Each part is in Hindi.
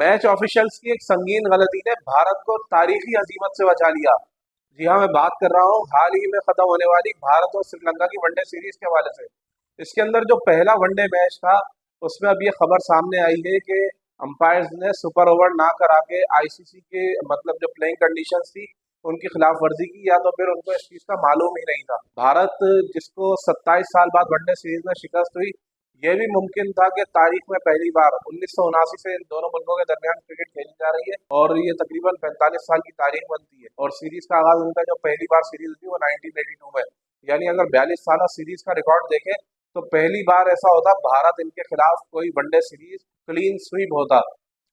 मैच ऑफिशियल्स की एक संगीन गलती ने भारत को तारीखी हजीमत से बचा लिया। जी हाँ, मैं बात कर रहा हूँ हाल ही में खत्म होने वाली भारत और श्रीलंका की वनडे सीरीज के हवाले से। इसके अंदर जो पहला वनडे मैच था, उसमें अब ये खबर सामने आई है कि अंपायर्स ने सुपर ओवर ना करा के आईसीसी के मतलब जो प्लेइंग कंडीशंस थी उनकी खिलाफ वर्जी की, या तो फिर उनको इस चीज का मालूम ही नहीं था। भारत, जिसको 27 साल बाद वनडे सीरीज में शिकस्त हुई, ये भी मुमकिन था कि तारीख में पहली बार 1979 से इन दोनों मुल्कों के दरमियान क्रिकेट खेली जा रही है और ये तकरीबन 45 साल की तारीख बनती है। और सीरीज का आगाज उनका जो पहली बार सीरीज हुई वो 1982 में, यानी अगर 42 साल सीरीज का रिकॉर्ड देखें तो पहली बार ऐसा होता भारत इनके खिलाफ कोई वनडे सीरीज क्लीन स्वीप होता।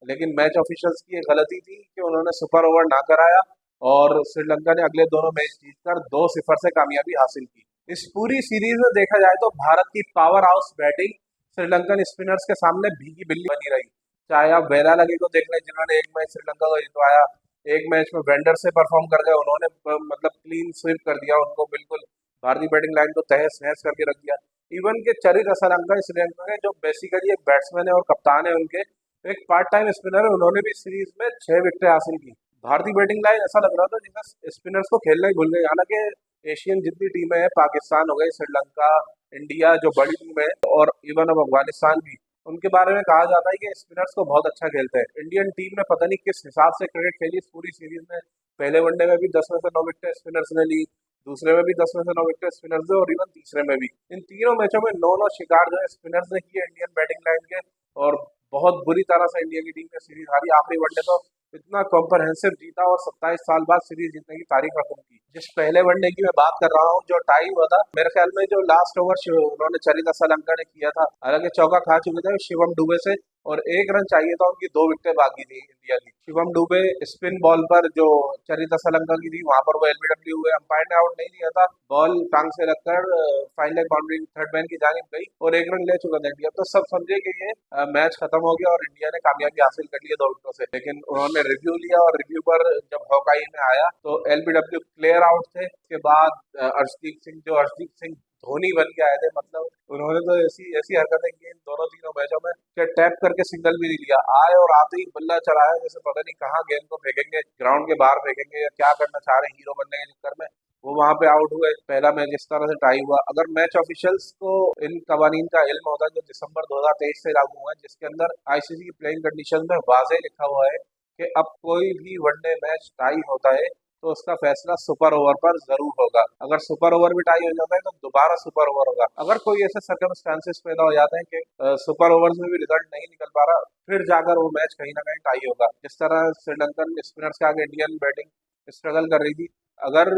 लेकिन मैच ऑफिशियल्स की ये गलती थी कि उन्होंने सुपर ओवर ना कराया और श्रीलंका ने अगले दोनों मैच जीतकर 2-0 से कामयाबी हासिल की। इस पूरी सीरीज में देखा जाए तो भारत की power house batting Sri Lankan spinners के सामने भीगी बिल्ली बनी रही। चाहे आप वेला लगे को देख लें, जिन्होंने एक मैच श्रीलंका को जितवाया, एक मैच में वेंडर से परफॉर्म कर गए, उन्होंने मतलब क्लीन स्वीप कर दिया उनको, बिल्कुल भारतीय बैटिंग लाइन को तहस नहस करके रख दिया। इवन के चरित असलंका श्रीलंका के जो बेसिकली एक बैट्समैन है और कप्तान है उनके, एक पार्ट टाइम स्पिनर है, उन्होंने भी सीरीज में 6 विकेटें हासिल की। भारतीय बैटिंग लाइन ऐसा लग रहा था जैसे स्पिनर्स को खेलना ही भूल गई। हालांकि एशियन जितनी टीमें हैं, पाकिस्तान हो गई, श्रीलंका, इंडिया जो बड़ी टीम है, और इवन अब अफगानिस्तान भी, उनके बारे में कहा जाता है कि स्पिनर्स को बहुत अच्छा खेलते हैं। इंडियन टीम ने पता नहीं किस हिसाब से क्रिकेट खेली इस पूरी सीरीज में। पहले वनडे में भी 10 में से 9 विकेटें स्पिनर्स ने ली, दूसरे में भी 10 में से 9 विकेटें स्पिनर्स ने, और इवन तीसरे में भी। इन तीनों मैचों में 9-9 शिकार जो है स्पिनर्स ने किए इंडियन बैटिंग लाइन के, और बहुत बुरी तरह से इंडिया की टीम ने सीरीज हारी। आखिरी वनडे तो इतना कॉम्प्रहेंसिव जीता और 27 साल बाद सीरीज जीतने की तारीफ रकम की। जिस पहले वनडे की मैं बात कर रहा हूँ जो टाई हुआ था, मेरे ख्याल में जो लास्ट ओवर उन्होंने चरिता सलंका ने किया था, हालांकि चौका खा चुके थे शिवम दुबे से, और 1 रन चाहिए था, उनकी 2 विकेटें बाकी थी इंडिया की। शिवम दुबे स्पिन बॉल पर जो चरिता सलंका की थी वहां पर वो एलबीडब्ल्यू हुए, अंपायर ने आउट नहीं दिया था, बॉल टांग से लगकर fine leg boundary third man की जानिब गई और 1 रन ले चुका था इंडिया। तो सब समझे कि ये मैच खत्म हो गया और इंडिया ने कामयाबी हासिल कर ली है 2 विकेटों से। लेकिन उन्होंने रिव्यू लिया और रिव्यू पर जब हॉकाई में आया तो एलबीडब्ल्यू क्लियर आउट थे। उसके बाद अर्शदीप सिंह धोनी बन के आए थे, मतलब उन्होंने तो ऐसी ऐसी हरकतें की इन दोनों तीनों मैचों में कि टैप करके सिंगल भी नहीं लिया, आए और आते ही बल्ला चलाया जैसे पता नहीं कहाँ गेंद को फेंकेंगे, ग्राउंड के बाहर फेंकेंगे या क्या करना चाह रहे हैं हीरो बनने के चक्कर में। वो वहां पे आउट हुए। पहला मैच इस तरह से टाई हुआ। अगर मैच ऑफिशियल्स को इन कवानीन का इल्म होता जो दिसंबर 2023 से लागू हुआ है, जिसके अंदर आईसीसी की प्लेइंग कंडीशन में वाज़ेह लिखा हुआ है कि अब कोई भी वनडे मैच टाई होता है तो उसका फैसला सुपर ओवर पर जरूर होगा। अगर सुपर ओवर भी टाई हो जाता है तो दोबारा सुपर ओवर होगा। अगर कोई ऐसे सर्कमस्टांसेस पैदा हो जाते हैं कि सुपर ओवर्स में भी रिजल्ट नहीं निकल पा रहा, फिर जाकर वो मैच कहीं ना कहीं टाई होगा। जिस तरह श्रीलंकन स्पिनर्स के आगे इंडियन बैटिंग स्ट्रगल कर रही थी, अगर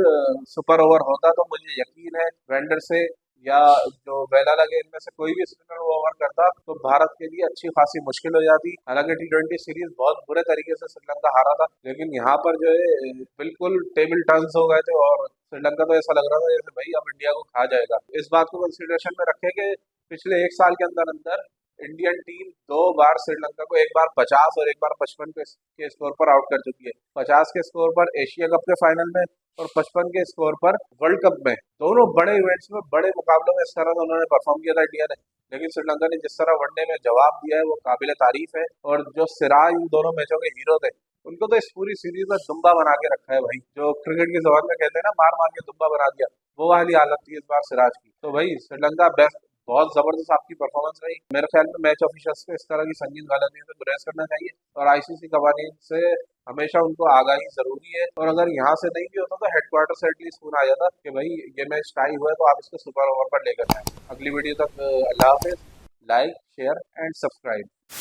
सुपर ओवर होता तो मुझे यकीन है वेंडर से या जो वेला लगे इनमें से कोई भी स्पिनर वो ओवर करता तो भारत के लिए अच्छी खासी मुश्किल हो जाती। हालांकि टी20 सीरीज बहुत बुरे तरीके से श्रीलंका हारा था, लेकिन यहाँ पर जो है बिल्कुल टेबल टर्न्स हो गए थे और श्रीलंका तो ऐसा लग रहा था जैसे भाई अब इंडिया को खा जाएगा। इस बात को कंसिडरेशन में रखे कि पिछले 1 साल के अंदर अंदर इंडियन टीम 2 बार श्रीलंका को, एक बार 50 और एक बार 55 के स्कोर पर आउट कर चुकी है। 50 के स्कोर पर एशिया कप के फाइनल में और 55 के स्कोर पर वर्ल्ड कप में। दोनों बड़े इवेंट्स में, बड़े मुकाबलों में इस तरह से उन्होंने परफॉर्म किया था इंडिया ने। लेकिन श्रीलंका ने जिस तरह वनडे में जवाब दिया है वो काबिल तारीफ है। और जो सिराज इन दोनों मैचों के हीरो थे, उनको तो इस पूरी सीरीज में दुम्बा बना के रखा है भाई। जो क्रिकेट की जबान में कहते हैं ना, मार मार के दुम्बा बना दिया, वो वाली हालत थी इस बार सिराज की। तो भाई श्रीलंका बेस्ट, बहुत जबरदस्त आपकी परफॉर्मेंस रही। मेरे ख्याल में मैच ऑफिशियल्स को इस तरह की संगीन गलतियों से गुरेज करना चाहिए और आईसीसी कवानीन से हमेशा उनको आगाही जरूरी है। और अगर यहाँ से नहीं भी होता तो हेडक्वार्टर से एटलीस्ट फोन आ जाता कि भाई ये मैच टाई हुआ है तो आप इसको सुपर ओवर पर लेकर जाएं। अगली वीडियो तक अल्लाह हाफिज। Like, share and subscribe.